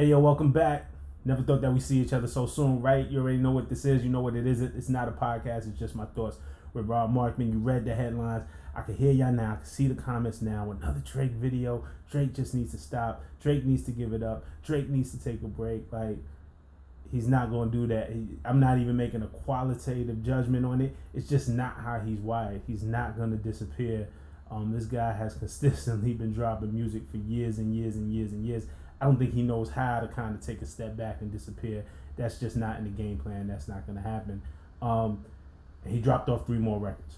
Hey, yo, welcome back. Never thought that we see each other so soon, right? You already know what this is. You know what it isn't. It's not a podcast. It's just my thoughts with Rob Markman. You read the headlines. I can hear y'all now. I can see the comments now. Another Drake video. Drake just needs to stop. Drake needs to give it up. Drake needs to take a break. Like, he's not going to do that. I'm not even making a qualitative judgment on it. It's just not how he's wired. He's not going to disappear. This guy has consistently been dropping music for years and years and years and years. I don't think he knows how to kind of take a step back and disappear. That's just not in the game plan. That's not going to happen. He dropped off 3 more records.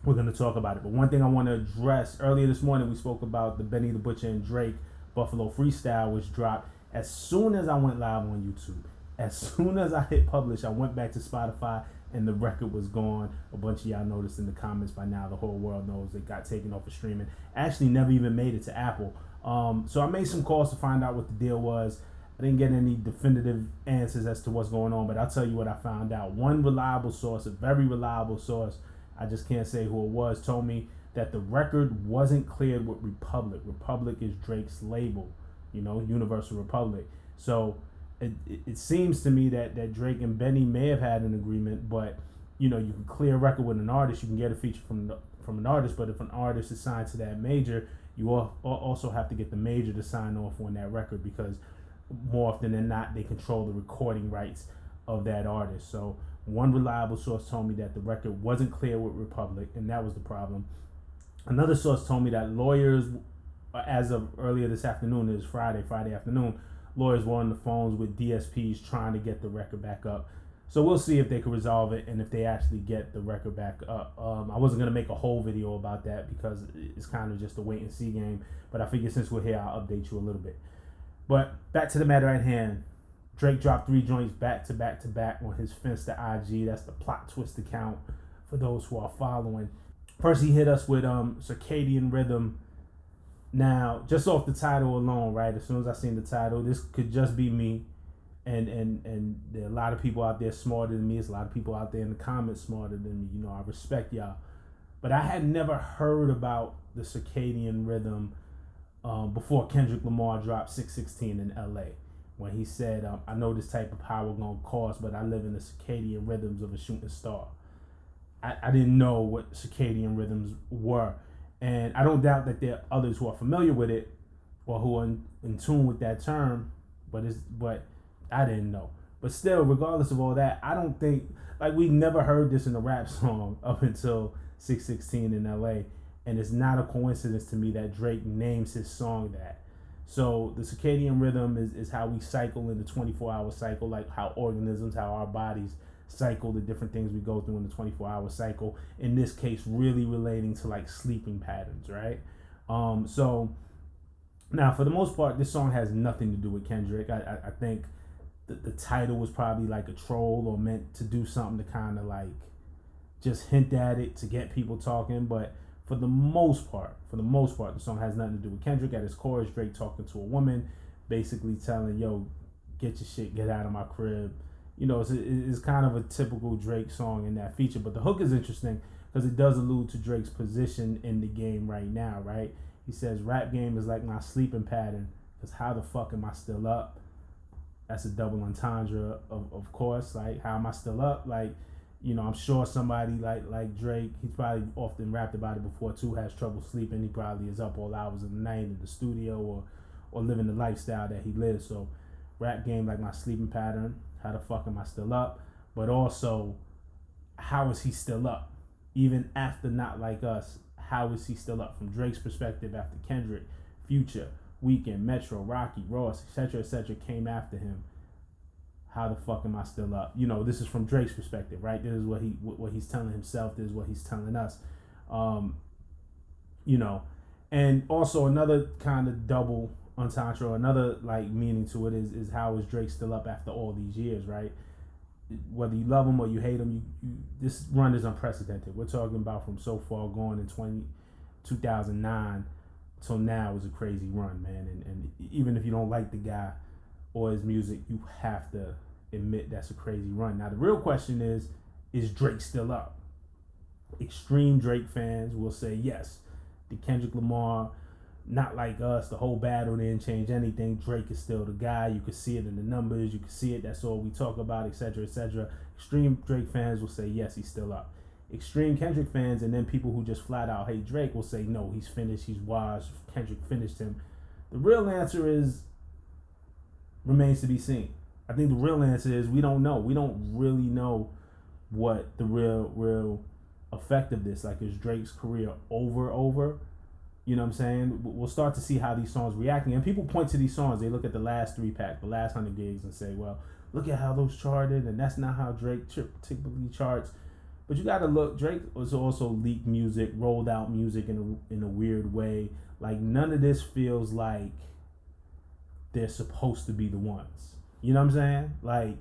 We're going to talk about it. But one thing I want to address, earlier this morning we spoke about the Benny the Butcher and Drake Buffalo Freestyle, which dropped as soon as I went live on YouTube. As soon as I hit publish, I went back to Spotify and the record was gone. A bunch of y'all noticed in the comments by now. The whole world knows it got taken off of streaming. Actually never even made it to Apple. So I made some calls to find out what the deal was. I didn't get any definitive answers as to what's going on, but I'll tell you what I found out. One reliable source, a very reliable source, I just can't say who it was, told me that the record wasn't cleared with Republic. Republic is Drake's label, Universal Republic. So it seems to me that Drake and Benny may have had an agreement, but you can clear a record with an artist, you can get a feature from an artist, but if an artist is signed to that major, you also have to get the major to sign off on that record, because more often than not, they control the recording rights of that artist. So one reliable source told me that the record wasn't clear with Republic, and that was the problem. Another source told me that lawyers, as of earlier this afternoon, it was Friday afternoon, lawyers were on the phones with DSPs trying to get the record back up. So we'll see if they can resolve it and if they actually get the record back up. I wasn't going to make a whole video about that because it's kind of just a wait and see game. But I figured since we're here, I'll update you a little bit. But back to the matter at hand. Drake dropped 3 joints back to back to back on his Finsta IG. That's the plot twist account for those who are following. First, he hit us with Circadian Rhythm. Now, just off the title alone, right? As soon as I seen the title, this could just be me. And there are a lot of people out there smarter than me. There's a lot of people out there in the comments smarter than me. I respect y'all. But I had never heard about the Circadian Rhythm before Kendrick Lamar dropped 616 in LA. When he said, I know this type of power gonna cost, but I live in the circadian rhythms of a shooting star. I didn't know what circadian rhythms were. And I don't doubt that there are others who are familiar with it or who are in tune with that term, but I didn't know. But still, regardless of all that, I don't think, we never heard this in a rap song up until 616 in LA. And it's not a coincidence to me that Drake names his song that. So the circadian rhythm is how we cycle in the 24-hour cycle, like how organisms, how our bodies cycle, the different things we go through in the 24-hour cycle. In this case, really relating to sleeping patterns, right? So now for the most part, this song has nothing to do with Kendrick. I think the title was probably a troll or meant to do something to kind of just hint at it to get people talking. But for the most part, the song has nothing to do with Kendrick. At its core, is Drake talking to a woman, basically telling, yo, get your shit, get out of my crib. It's kind of a typical Drake song in that feature. But the hook is interesting because it does allude to Drake's position in the game right now, right? He says, rap game is like my sleeping pattern, because how the fuck am I still up? That's a double entendre, of course. How am I still up? I'm sure somebody like Drake, he's probably often rapped about it before too, has trouble sleeping. He probably is up all hours of the night in the studio or living the lifestyle that he lives. So rap game like my sleeping pattern. How the fuck am I still up? But also, how is he still up? Even after Not Like Us, how is he still up? From Drake's perspective, after Kendrick, Future, Weeknd, Metro, Rocky, Ross, etc., came after him. How the fuck am I still up? This is from Drake's perspective, right? This is what he's telling himself. This is what he's telling us. And also another kind of double entendre, or another meaning to it is how is Drake still up after all these years, right? Whether you love him or you hate him, this run is unprecedented. We're talking about from so far going in 2009 till now is a crazy run, man. And even if you don't like the guy or his music, you have to admit that's a crazy run. Now the real question is Drake still up? Extreme Drake fans will say yes. Did Kendrick Lamar not like us. The whole battle didn't change anything. Drake is still the guy. You can see it in the numbers. You can see it. That's all we talk about, etc., etc. Extreme Drake fans will say, yes, he's still up. Extreme Kendrick fans and then people who just flat out hate Drake will say, no, he's finished. He's washed. Kendrick finished him. The real answer is remains to be seen. I think the real answer is we don't know. We don't really know what the real effect of this. Like, is Drake's career over? You know what I'm saying? We'll start to see how these songs reacting. And people point to these songs. They look at the last 3-pack, the last 100 gigs, and say, well, look at how those charted, and that's not how Drake typically charts. But you got to look. Drake was also leaked music, rolled out music in a weird way. Like, none of this feels like they're supposed to be the ones. You know what I'm saying? Like,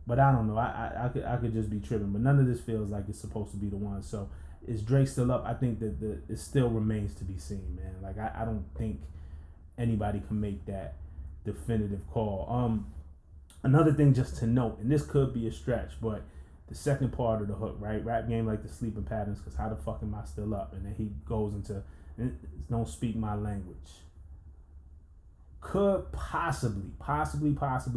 but I don't know. I could just be tripping. But none of this feels like it's supposed to be the ones. So is Drake still up? I think that it still remains to be seen, man. Like, I don't think anybody can make that definitive call. Another thing just to note, and this could be a stretch, but the second part of the hook, right? Rap game like the sleeping patterns, because how the fuck am I still up? And then he goes into, don't speak my language. Could possibly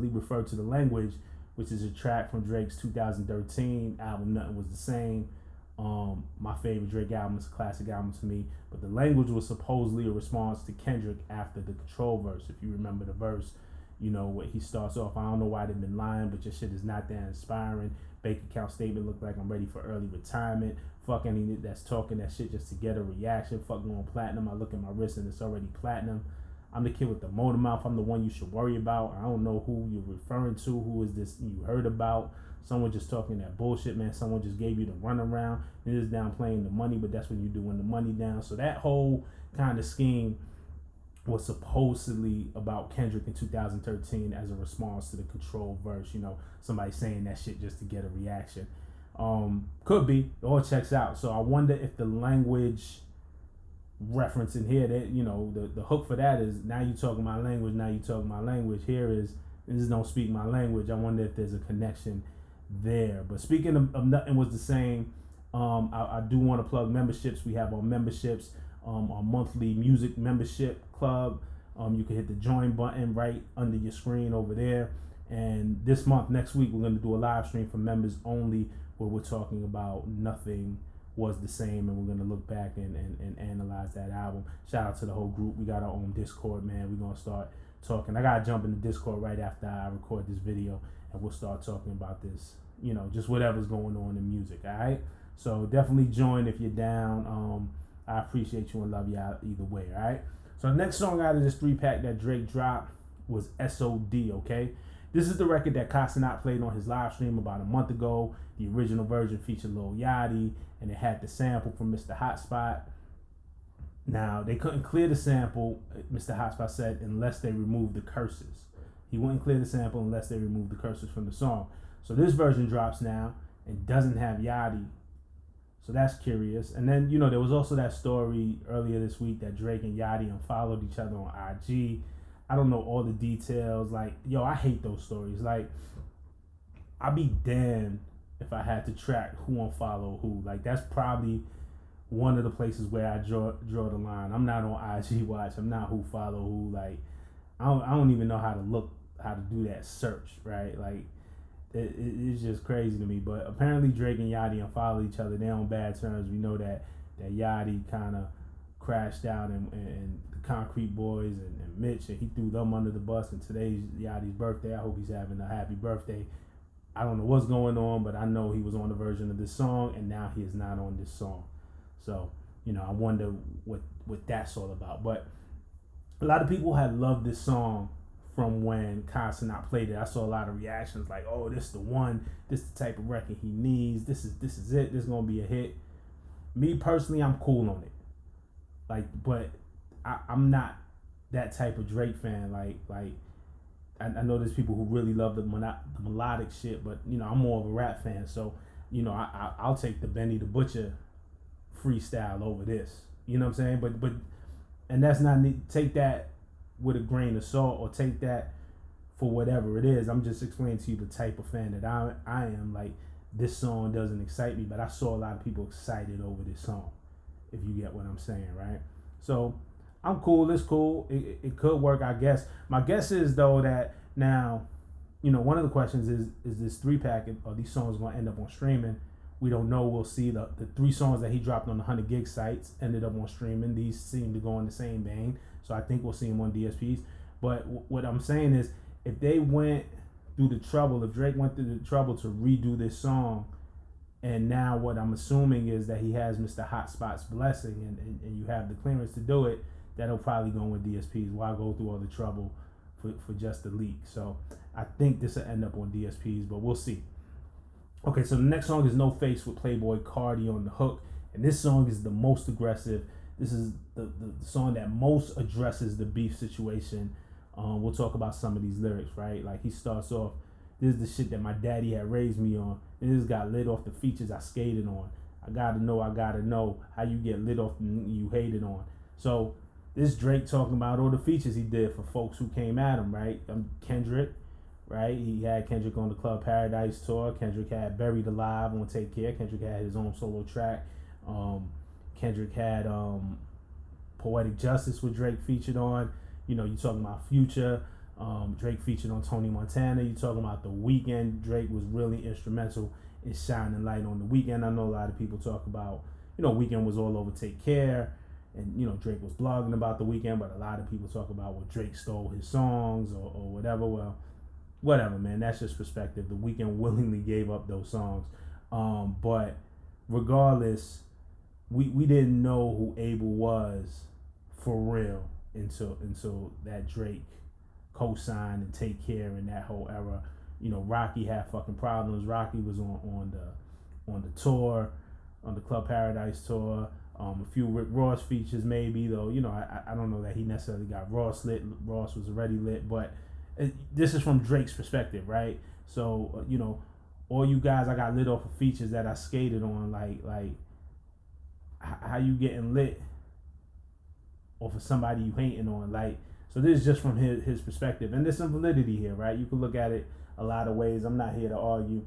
refer to the language, which is a track from Drake's 2013 album, Nothing Was the Same. My favorite Drake album. Is a classic album to me. But the language was supposedly a response to Kendrick after the Control verse. If you remember the verse, you know, what he starts off, I don't know why they've been lying, but your shit is not that inspiring. Bank account statement look like I'm ready for early retirement. Fuck any that's talking that shit just to get a reaction. Fuck going platinum. I look at my wrist and it's already platinum. I'm the kid with the motor mouth. I'm the one you should worry about. I don't know who you're referring to. Who is this you heard about? Someone just talking that bullshit, man. Someone just gave you the runaround. It is downplaying the money, but that's when you're doing the money down. So that whole kind of scheme was supposedly about Kendrick in 2013 as a response to the Control verse. You know, somebody saying that shit just to get a reaction. Could be. It all checks out. So I wonder if the language reference in here, that, you know, the hook for that is, now you talking my language. Here is, this don't speak my language. I wonder if there's a connection there. But speaking of Nothing Was the Same, I do want to plug memberships. We have our memberships, our monthly music membership club. You can hit the join button right under your screen over there. And this month, next week, we're going to do a live stream for members only, where we're talking about Nothing Was the Same, and we're going to look back and analyze that album. Shout out to the whole group. We got our own Discord, man. We're going to start talking. I got to jump in the Discord right after I record this video, and we'll start talking about this, you know, just whatever's going on in music, all right? So definitely join if you're down. I appreciate you and love y'all either way, all right? So the next song out of this 3-pack that Drake dropped was SOD, okay? This is the record that Casanat played on his live stream about a month ago. The original version featured Lil Yachty, and it had the sample from Mr. Hotspot. Now, they couldn't clear the sample, Mr. Hotspot said, unless they removed the curses. He wouldn't clear the sample unless they removed the curses from the song. So this version drops now and doesn't have Yachty. So that's curious. And then, you know, there was also that story earlier this week that Drake and Yachty unfollowed each other on IG. I don't know all the details. Like, yo, I hate those stories. Like, I'd be damned if I had to track who unfollowed who. Like, that's probably one of the places where I draw the line. I'm not on IG Watch. I'm not who follow who. Like, I don't even know how to do that search, right? Like, it's just crazy to me. But apparently Drake and Yachty unfollowed each other. They're on bad terms. We know that Yachty kind of crashed out and the Concrete Boys and Mitch, and he threw them under the bus. And today's Yachty's birthday. I hope he's having a happy birthday. I don't know what's going on, but I know he was on the version of this song, and now he is not on this song. So, you know, I wonder what that's all about. But a lot of people had loved this song from when Casanat played it. I saw a lot of reactions like, oh, this is the one. This is the type of record he needs. This is it. This is going to be a hit. Me, personally, I'm cool on it. Like, but I'm not that type of Drake fan. Like I know there's people who really love the melodic shit, but, you know, I'm more of a rap fan. So, you know, I'll take the Benny the Butcher freestyle over this. You know what I'm saying? But and that's not, take that with a grain of salt, or take that for whatever it is. I'm just explaining to you the type of fan that I am. Like, this song doesn't excite me, but I saw a lot of people excited over this song, if you get what I'm saying, right? So I'm cool. It's cool. It could work, I guess. My guess is though that now, one of the questions is this 3-pack, are these songs going to end up on streaming? We don't know. We'll see. The 3 songs that he dropped on the 100 gig sites ended up on streaming. These seem to go in the same vein, so I think we'll see them on DSPs. But what I'm saying is, if they went through the trouble, if Drake went through the trouble to redo this song, and now what I'm assuming is that he has Mr. Hotspot's blessing, and you have the clearance to do it, that'll probably go with DSPs. Why go through all the trouble for just the leak? So I think this will end up on DSPs, but we'll see. Okay, so the next song is No Face with Playboi Carti on the hook, and this song is the most aggressive. This is the song that most addresses the beef situation. We'll talk about some of these lyrics, right? Like he starts off, this is the shit that my daddy had raised me on, and this got lit off the features I skated on. I gotta know how you get lit off you hated on. So this Drake talking about all the features he did for folks who came at him, right? Kendrick, right? He had Kendrick on the Club Paradise tour. Kendrick had Buried Alive on Take Care. Kendrick had his own solo track. Kendrick had Poetic Justice with Drake featured on. You talking about Future. Drake featured on Tony Montana. You talking about The Weeknd. Drake was really instrumental in shining light on The Weeknd. I know a lot of people talk about, Weeknd was all over Take Care, and Drake was blogging about The Weeknd, but a lot of people talk about Drake stole his songs or whatever. Well, whatever, man. That's just perspective. The Weeknd willingly gave up those songs, but regardless, we didn't know who Abel was for real until that Drake co-signed and Take Care in that whole era. Rocky had fucking problems. Rocky was on the tour, on the Club Paradise tour. A few Rick Ross features maybe, though. I don't know that he necessarily got Ross lit. Ross was already lit, but this is from Drake's perspective, right? So all you guys, I got lit off of features that I skated on. Like how you getting lit off of somebody you hating on? Like, so this is just from his perspective, and there's some validity here, right? You can look at it a lot of ways. I'm not here to argue,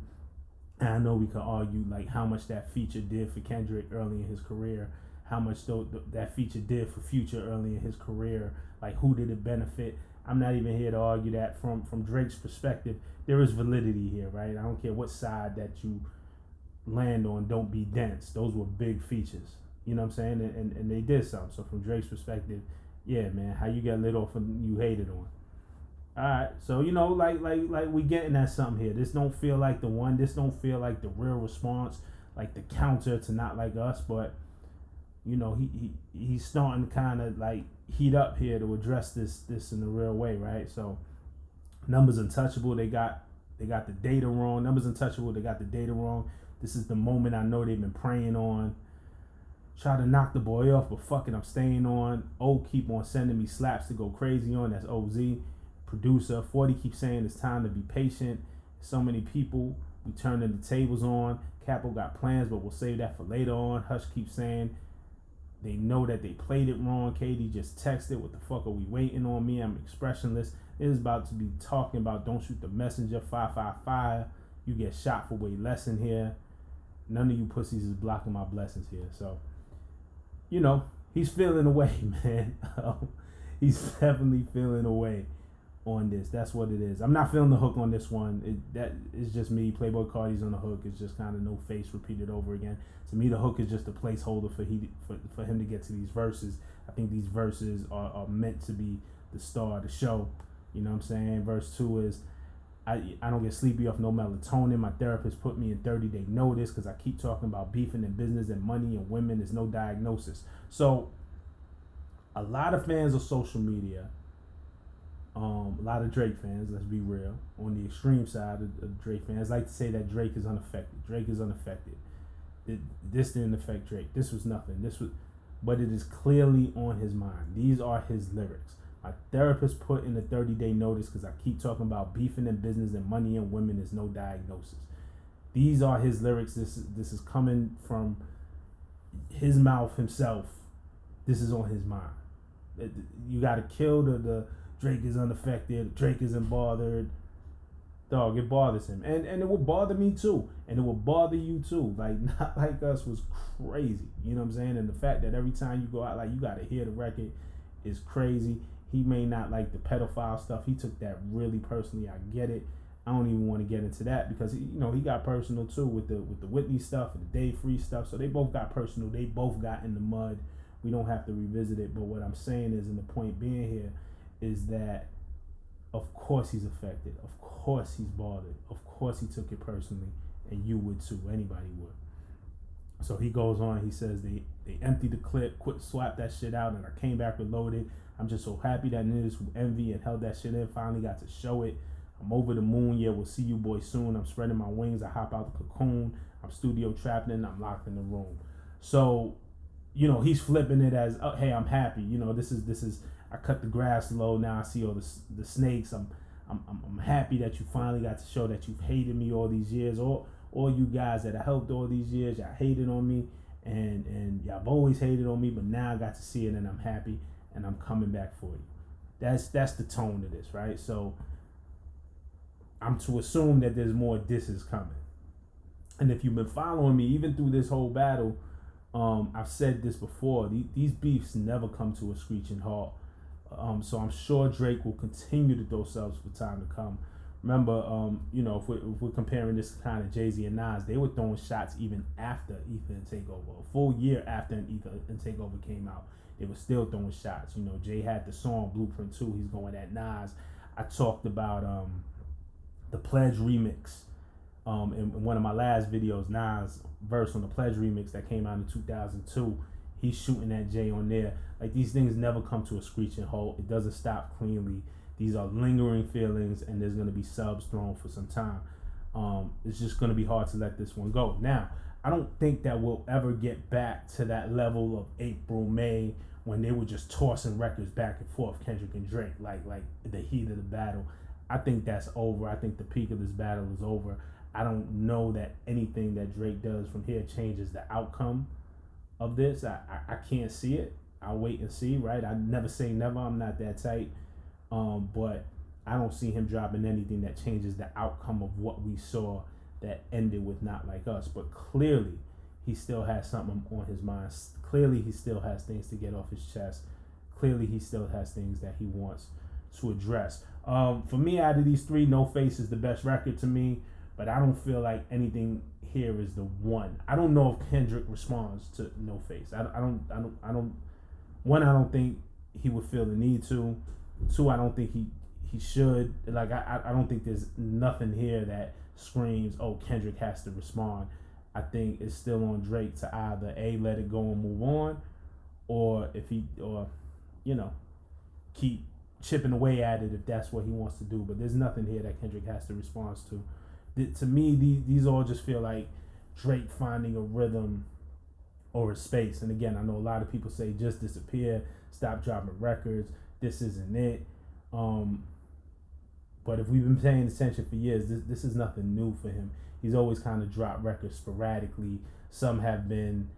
and I know we could argue like how much that feature did for Kendrick early in his career, how much that feature did for Future early in his career. Like, who did it benefit? I'm not even here to argue that. From Drake's perspective, there is validity here, right? I don't care what side that you land on. Don't be dense. Those were big features. You know what I'm saying? And they did something. So from Drake's perspective, yeah, man, how you get lit off and you hated on. Alright, so like we getting at something here. This don't feel like the one. This don't feel like the real response, like the counter to Not Like Us, but he's starting to kind of like heat up here to address this in a real way, right? So Numbers Untouchable, they got the data wrong. Numbers Untouchable, they got the data wrong. This is the moment I know they've been praying on. Try to knock the boy off, but fuck it, I'm staying on. Keep on sending me slaps to go crazy on. That's OZ. Producer 40 keeps saying it's time to be patient. So many people we turning the tables on. Capo got plans, but we'll save that for later on. Hush keeps saying they know that they played it wrong. Katie just texted, what the fuck are we waiting on? Me, I'm expressionless. It is about to be talking about don't shoot the messenger. 555. You get shot for way less in here. None of you pussies is blocking my blessings here. So he's feeling away, man. He's definitely feeling away on this. That's what it is. I'm not feeling the hook on this one. That is just me. Playboi Carti's on the hook. It's just kind of No Face repeated over again. To me, the hook is just a placeholder for him to get to these verses. I think these verses are meant to be the star of the show. You know what I'm saying? Verse 2 is, I don't get sleepy off no melatonin. My therapist put me in 30-day notice because I keep talking about beefing in business and money and women. There's no diagnosis. So a lot of fans of social media, a lot of Drake fans, let's be real, on the extreme side of Drake fans, like to say that Drake is unaffected. Drake is unaffected. This didn't affect Drake. This was nothing. But it is clearly on his mind. These are his lyrics. My therapist put in a 30-day notice because I keep talking about beefing in business and money and women. There's no diagnosis. These are his lyrics. This is coming from his mouth himself. This is on his mind. You got to kill the Drake is unaffected. Drake isn't bothered. Dog, it bothers him. And it will bother me too. And it will bother you too. Like, Not Like Us was crazy. You know what I'm saying? And the fact that every time you go out, like, you got to hear the record is crazy. He may not like the pedophile stuff. He took that really personally. I get it. I don't even want to get into that because he got personal too with the Whitney stuff and the Dave Free stuff. So they both got personal. They both got in the mud. We don't have to revisit it. But what I'm saying is, and the point being here, is that of course he's affected. Of course he's bothered. Of course he took it personally, and you would too. Anybody would. So he goes on. He says they emptied the clip, swap that shit out, and I came back reloaded. I'm just so happy that niggas who envy and held that shit in finally got to show it. I'm over the moon. Yeah, we'll see you boys soon. I'm spreading my wings. I hop out the cocoon. I'm studio trapped in. I'm locked in the room. So, he's flipping it as, oh, hey, I'm happy. This is. I cut the grass low. Now I see all the snakes. I'm happy that you finally got to show that you've hated me all these years. All you guys that I helped all these years, y'all hated on me, and y'all have always hated on me. But now I got to see it, and I'm happy, and I'm coming back for you. That's the tone of this, right? So I'm to assume that there's more disses coming. And if you've been following me, even through this whole battle, I've said this before, these beefs never come to a screeching halt. So I'm sure Drake will continue to throw subs for time to come. Remember, if we're comparing this to kind of Jay-Z and Nas, they were throwing shots even after Ether and Takeover. A full year after Ether and Takeover came out, they were still throwing shots. Jay had the song Blueprint 2. He's going at Nas. I talked about the Pledge remix in one of my last videos, Nas verse on the Pledge remix that came out in 2002. He's shooting at Jay on there. Like, these things never come to a screeching halt. It doesn't stop cleanly. These are lingering feelings, and there's going to be subs thrown for some time. It's just going to be hard to let this one go. Now, I don't think that we'll ever get back to that level of April, May, when they were just tossing records back and forth, Kendrick and Drake, like the heat of the battle. I think that's over. I think the peak of this battle is over. I don't know that anything that Drake does from here changes the outcome of this. I can't see it. I'll wait and see, right? I never say never. I'm not that tight. But I don't see him dropping anything that changes the outcome of what we saw that ended with Not Like Us. But clearly, he still has something on his mind. Clearly, he still has things to get off his chest. Clearly, he still has things that he wants to address. For me, out of these three, No Face is the best record to me, but I don't feel like anything here is the one. I don't know if Kendrick responds to No Face. I don't think he would feel the need to. Two, I don't think he should. Like, I don't think there's nothing here that screams, oh, Kendrick has to respond. I think it's still on Drake to either let it go and move on, or keep chipping away at it if that's what he wants to do. But there's nothing here that Kendrick has to respond to. To me, these all just feel like Drake finding a rhythm or a space. And again, I know a lot of people say just disappear, stop dropping records, this isn't it. But if we've been paying attention for years, this is nothing new for him. He's always kind of dropped records sporadically. Some have been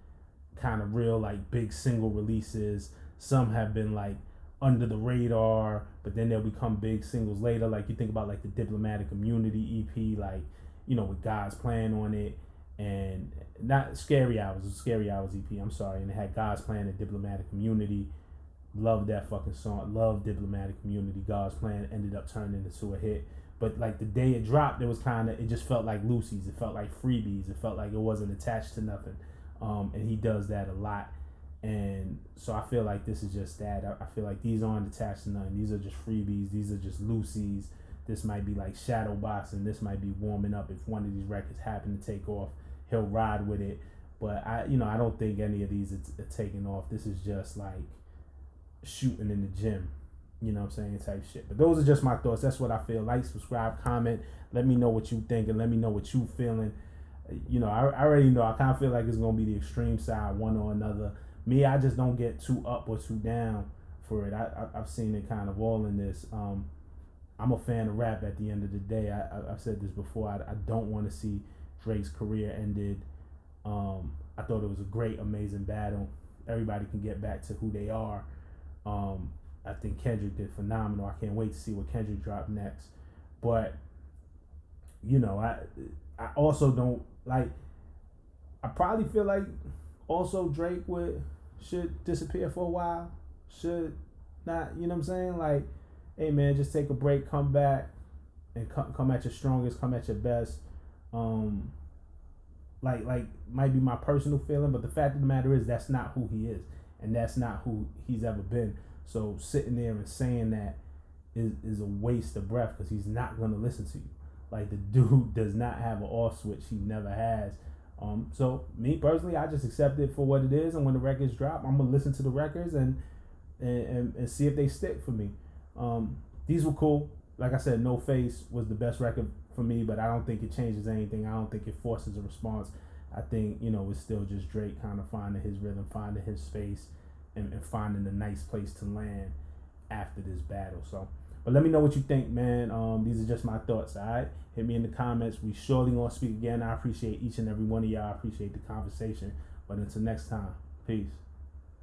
kind of real, like big single releases. Some have been like under the radar, but then they'll become big singles later. Like, you think about like the Diplomatic Immunity EP, like, with God's Plan on it, and not Scary Hours, it was Scary Hours EP, I'm sorry, and it had God's Plan and Diplomatic Immunity. Love that fucking song. Love Diplomatic Immunity. God's Plan ended up turning into a hit. But like the day it dropped, it just felt like loosies. It felt like freebies. It felt like it wasn't attached to nothing. And he does that a lot. And so I feel like this is just that. I feel like these aren't attached to nothing. These are just freebies. These are just loosies. This might be like shadow boxing. This might be warming up. If one of these records happen to take off, he'll ride with it. But I don't think any of these are taking off. This is just like shooting in the gym, type shit. But those are just my thoughts. That's what I feel. Like, subscribe, comment. Let me know what you think, and let me know what you feeling. I already know. I kind of feel like it's gonna be the extreme side, one or another. Me, I just don't get too up or too down for it. I've seen it kind of all in this. I'm a fan of rap at the end of the day. I've said this before. I don't want to see Drake's career ended. I thought it was a great, amazing battle. Everybody can get back to who they are. I think Kendrick did phenomenal. I can't wait to see what Kendrick dropped next. But, I also don't like. I probably feel like also Drake should disappear for a while. Should Not, you know what I'm saying? Like, hey man, just take a break, come back, and come at your strongest, come at your best. Um, like might be my personal feeling, but the fact of the matter is that's not who he is, and that's not who he's ever been. So sitting there and saying that is a waste of breath, because he's not gonna listen to you. Like, the dude does not have an off switch. He never has. So me personally, I just accept it for what it is, and when the records drop, I'm gonna listen to the records and see if they stick for me. These were cool. Like I said, No Face was the best record for me, but I don't think it changes anything. I don't think it forces a response. I think, it's still just Drake kind of finding his rhythm, finding his space, and finding a nice place to land after this battle. So, but let me know what you think, man. These are just my thoughts, all right? Hit me in the comments. We surely gonna speak again. I appreciate each and every one of y'all. I appreciate the conversation. But until next time, peace.